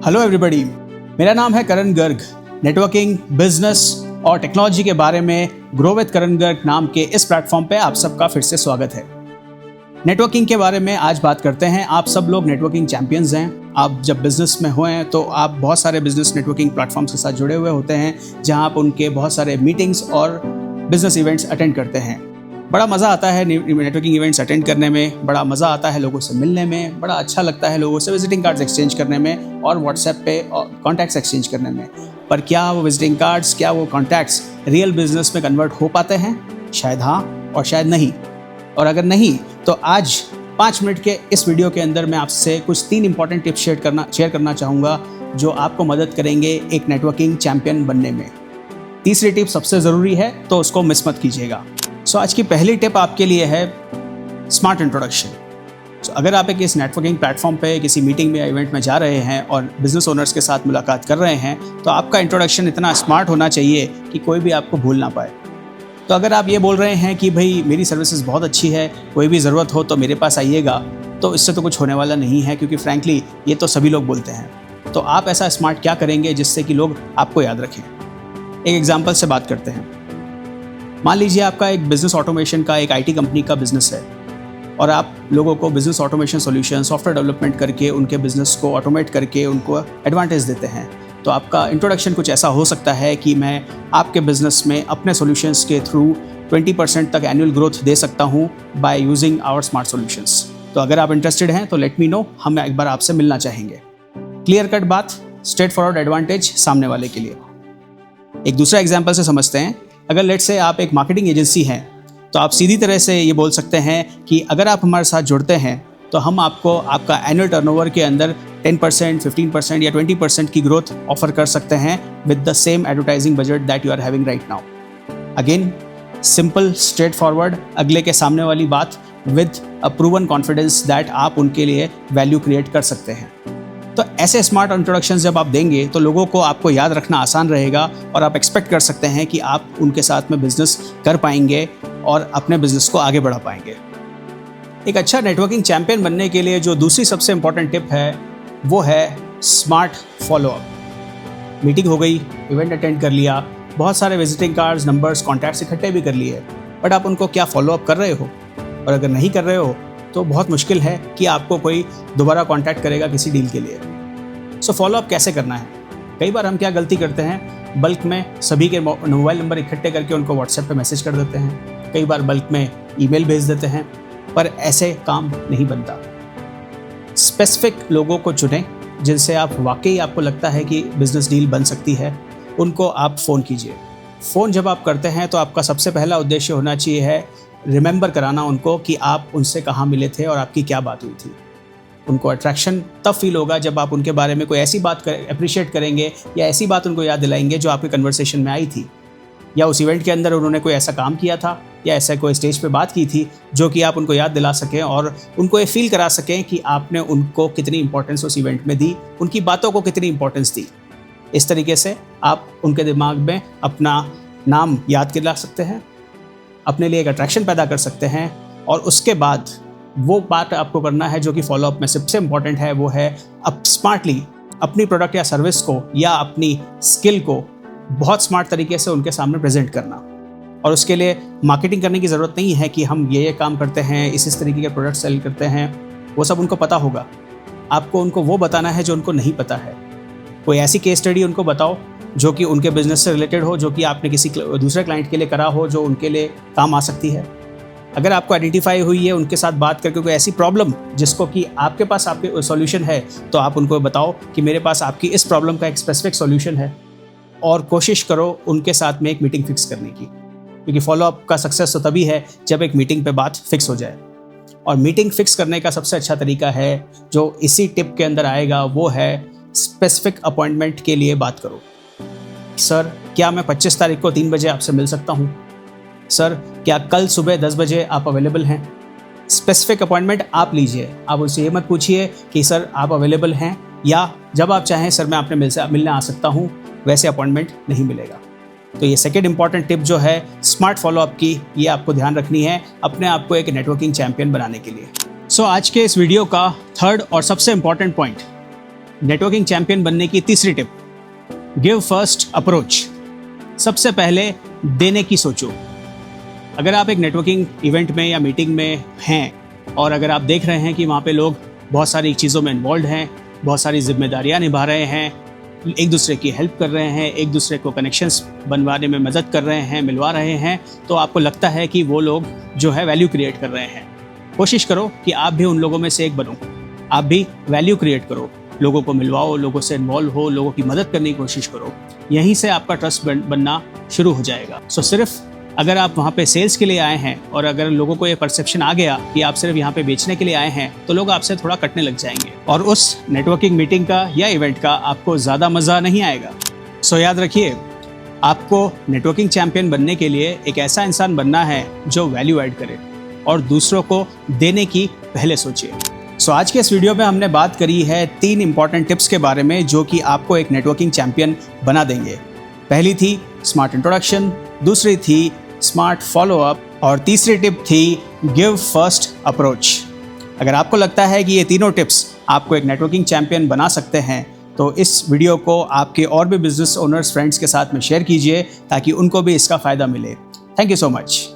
Hello everybody, मेरा नाम है करण गर्ग। नेटवर्किंग, बिजनेस और टेक्नोलॉजी के बारे में ग्रो विद करण गर्ग नाम के इस प्लेटफॉर्म पे आप सबका फिर से स्वागत है। नेटवर्किंग के बारे में आज बात करते हैं। आप सब लोग नेटवर्किंग चैंपियंस हैं। आप जब बिजनेस में हुए हैं तो आप बहुत सारे बिजनेस नेटवर्किंग प्लेटफॉर्म्स के साथ जुड़े हुए होते हैं, जहां आप उनके बहुत सारे मीटिंग्स और बिजनेस इवेंट्स अटेंड करते हैं। बड़ा मज़ा आता है नेटवर्किंग इवेंट्स अटेंड करने में, बड़ा मज़ा आता है लोगों से मिलने में, बड़ा अच्छा लगता है लोगों से विजिटिंग कार्ड्स एक्सचेंज करने में और व्हाट्सएप पे कॉन्टैक्ट्स एक्सचेंज करने में। पर क्या वो विजिटिंग कार्ड्स, क्या वो कॉन्टैक्ट्स रियल बिजनेस में कन्वर्ट हो पाते हैं? शायद हाँ और शायद नहीं। और अगर नहीं तो आज 5 मिनट के इस वीडियो के अंदर मैं आपसे कुछ 3 इंपॉर्टेंट टिप्स शेयर करना चाहूँगा जो आपको मदद करेंगे एक नेटवर्किंग चैंपियन बनने में। तीसरी टिप सबसे ज़रूरी है, तो उसको मिस मत कीजिएगा। आज की पहली टिप आपके लिए है स्मार्ट इंट्रोडक्शन। अगर आप एक इस नेटवर्किंग प्लेटफॉर्म पे किसी मीटिंग में या इवेंट में जा रहे हैं और बिजनेस ओनर्स के साथ मुलाकात कर रहे हैं, तो आपका इंट्रोडक्शन इतना स्मार्ट होना चाहिए कि कोई भी आपको भूल ना पाए। तो अगर आप ये बोल रहे हैं कि भाई मेरी सर्विसेज बहुत अच्छी है, कोई भी ज़रूरत हो तो मेरे पास आइएगा, तो इससे तो कुछ होने वाला नहीं है, क्योंकि फ्रैंकली ये तो सभी लोग बोलते हैं। तो आप ऐसा स्मार्ट क्या करेंगे जिससे कि लोग आपको याद रखें? एक एग्जाम्पल से बात करते हैं। मान लीजिए आपका एक बिज़नेस ऑटोमेशन का एक आईटी कंपनी का बिज़नेस है और आप लोगों को business automation solution, software development करके उनके बिज़नेस को ऑटोमेट करके उनको एडवांटेज देते हैं। तो आपका इंट्रोडक्शन कुछ ऐसा हो सकता है कि मैं आपके बिज़नेस में अपने सॉल्यूशंस के थ्रू 20% तक एनुअल ग्रोथ दे सकता हूँ by using our smart solutions. तो अगर आप इंटरेस्टेड हैं तो लेट मी नो, हम एक बार आपसे मिलना चाहेंगे। क्लियर कट बात, स्ट्रेट फॉरवर्ड एडवांटेज सामने वाले के लिए। एक दूसरा एग्जाम्पल से समझते हैं। अगर लेट से आप एक मार्केटिंग एजेंसी हैं, तो आप सीधी तरह से ये बोल सकते हैं कि अगर आप हमारे साथ जुड़ते हैं तो हम आपको आपका एनुअल टर्नओवर के अंदर 10%, 15% या 20% की ग्रोथ ऑफर कर सकते हैं with the same advertising budget that you are having right now. Again simple, straightforward, अगले के सामने वाली बात with a proven confidence that आप उनके लिए वैल्यू क्रिएट कर सकते हैं। तो ऐसे स्मार्ट इंट्रोडक्शन जब आप देंगे तो लोगों को आपको याद रखना आसान रहेगा और आप एक्सपेक्ट कर सकते हैं कि आप उनके साथ में बिजनेस कर पाएंगे और अपने बिजनेस को आगे बढ़ा पाएंगे। एक अच्छा नेटवर्किंग चैंपियन बनने के लिए जो दूसरी सबसे इंपॉर्टेंट टिप है वो है स्मार्ट फॉलोअप। मीटिंग हो गई, इवेंट अटेंड कर लिया, बहुत सारे विजिटिंग कार्ड्स, नंबर्स, कॉन्टैक्ट्स इकट्ठे भी कर लिए, बट आप उनको क्या फॉलोअप कर रहे हो? और अगर नहीं कर रहे हो तो बहुत मुश्किल है कि आपको कोई दोबारा कांटेक्ट करेगा किसी डील के लिए। सो फॉलोअप कैसे करना है? कई बार हम क्या गलती करते हैं, बल्क में सभी के मोबाइल नंबर इकट्ठे करके उनको व्हाट्सएप पे मैसेज कर देते हैं, कई बार बल्क में ईमेल भेज देते हैं, पर ऐसे काम नहीं बनता। स्पेसिफिक लोगों को चुनें जिनसे आप वाकई आपको लगता है कि बिजनेस डील बन सकती है, उनको आप फ़ोन कीजिए। फ़ोन जब आप करते हैं तो आपका सबसे पहला उद्देश्य होना चाहिए है रिमेंबर कराना उनको कि आप उनसे कहाँ मिले थे और आपकी क्या बात हुई थी। उनको अट्रैक्शन तब फील होगा जब आप उनके बारे में कोई ऐसी बात अप्रिशिएट करेंगे या ऐसी बात उनको याद दिलाएंगे जो आपके कन्वर्सेशन में आई थी, या उस इवेंट के अंदर उन्होंने कोई ऐसा काम किया था या ऐसा कोई स्टेज पे बात की थी जो कि आप उनको याद दिला सकें और उनको ये फील करा सकें कि आपने उनको कितनी इंपॉर्टेंस उस इवेंट में दी, उनकी बातों को कितनी इंपॉर्टेंस दी। इस तरीके से आप उनके दिमाग में अपना नाम याद दिला सकते हैं, अपने लिए एक अट्रैक्शन पैदा कर सकते हैं, और उसके बाद वो बात आपको करना है जो कि फॉलोअप में सबसे इंपॉर्टेंट है, वो है अब स्मार्टली अपनी प्रोडक्ट या सर्विस को या अपनी स्किल को बहुत स्मार्ट तरीके से उनके सामने प्रेजेंट करना। और उसके लिए मार्केटिंग करने की ज़रूरत नहीं है कि हम ये काम करते हैं, इस तरीके के प्रोडक्ट सेल करते हैं, वो सब उनको पता होगा। आपको उनको वो बताना है जो उनको नहीं पता है। कोई ऐसी केस स्टडी उनको बताओ जो कि उनके बिजनेस से रिलेटेड हो, जो कि आपने किसी दूसरे क्लाइंट के लिए करा हो, जो उनके लिए काम आ सकती है। अगर आपको आइडेंटिफाई हुई है उनके साथ बात करके कोई ऐसी प्रॉब्लम जिसको कि आपके पास आपके सॉल्यूशन है, तो आप उनको बताओ कि मेरे पास आपकी इस प्रॉब्लम का एक स्पेसिफिक सॉल्यूशन है, और कोशिश करो उनके साथ में एक मीटिंग फिक्स करने की, क्योंकि फॉलोअप का सक्सेस तो तभी है जब एक मीटिंग पे बात फिक्स हो जाए। और मीटिंग फिक्स करने का सबसे अच्छा तरीका है जो इसी टिप के अंदर आएगा, वो है स्पेसिफिक अपॉइंटमेंट के लिए बात करो। सर, क्या मैं 25 तारीख को 3 बजे आपसे मिल सकता हूँ? सर, क्या कल सुबह 10 बजे आप अवेलेबल हैं? स्पेसिफिक अपॉइंटमेंट आप लीजिए। आप उनसे ये मत पूछिए कि सर आप अवेलेबल हैं, या जब आप चाहें सर मैं आपने मिलने आ सकता हूँ, वैसे अपॉइंटमेंट नहीं मिलेगा। तो ये सेकेंड इंपॉर्टेंट टिप जो है स्मार्ट फॉलोअप की, ये आपको ध्यान रखनी है अपने आप को एक नेटवर्किंग चैंपियन बनाने के लिए। आज के इस वीडियो का थर्ड और सबसे इंपॉर्टेंट पॉइंट, नेटवर्किंग चैंपियन बनने की तीसरी टिप, गिव फर्स्ट अप्रोच। सबसे पहले देने की सोचो। अगर आप एक नेटवर्किंग इवेंट में या मीटिंग में हैं और अगर आप देख रहे हैं कि वहाँ पे लोग बहुत सारी चीज़ों में इन्वॉल्व हैं, बहुत सारी जिम्मेदारियाँ निभा रहे हैं, एक दूसरे की हेल्प कर रहे हैं, एक दूसरे को कनेक्शंस बनवाने में मदद कर रहे हैं, मिलवा रहे हैं, तो आपको लगता है कि वो लोग जो है वैल्यू क्रिएट कर रहे हैं। कोशिश करो कि आप भी उन लोगों में से एक बनो, आप भी वैल्यू क्रिएट करो, लोगों को मिलवाओ, लोगों से इन्वॉल्व हो, लोगों की मदद करने की कोशिश करो। यहीं से आपका ट्रस्ट बनना शुरू हो जाएगा। सो सिर्फ अगर आप वहाँ पे सेल्स के लिए आए हैं और अगर लोगों को ये परसेप्शन आ गया कि आप सिर्फ यहाँ पे बेचने के लिए आए हैं, तो लोग आपसे थोड़ा कटने लग जाएंगे और उस नेटवर्किंग मीटिंग का या इवेंट का आपको ज़्यादा मज़ा नहीं आएगा। सो याद रखिए, आपको नेटवर्किंग चैंपियन बनने के लिए एक ऐसा इंसान बनना है जो वैल्यू ऐड करे और दूसरों को देने की पहले सोचिए। सो आज के इस वीडियो में हमने बात करी है 3 इंपॉर्टेंट टिप्स के बारे में जो कि आपको एक नेटवर्किंग चैंपियन बना देंगे। पहली थी स्मार्ट इंट्रोडक्शन, दूसरी थी स्मार्ट फॉलोअप और तीसरी टिप थी गिव फर्स्ट अप्रोच। अगर आपको लगता है कि ये तीनों टिप्स आपको एक नेटवर्किंग चैंपियन बना सकते हैं तो इस वीडियो को आपके और भी बिजनेस ओनर्स फ्रेंड्स के साथ में शेयर कीजिए ताकि उनको भी इसका फ़ायदा मिले। Thank you so much.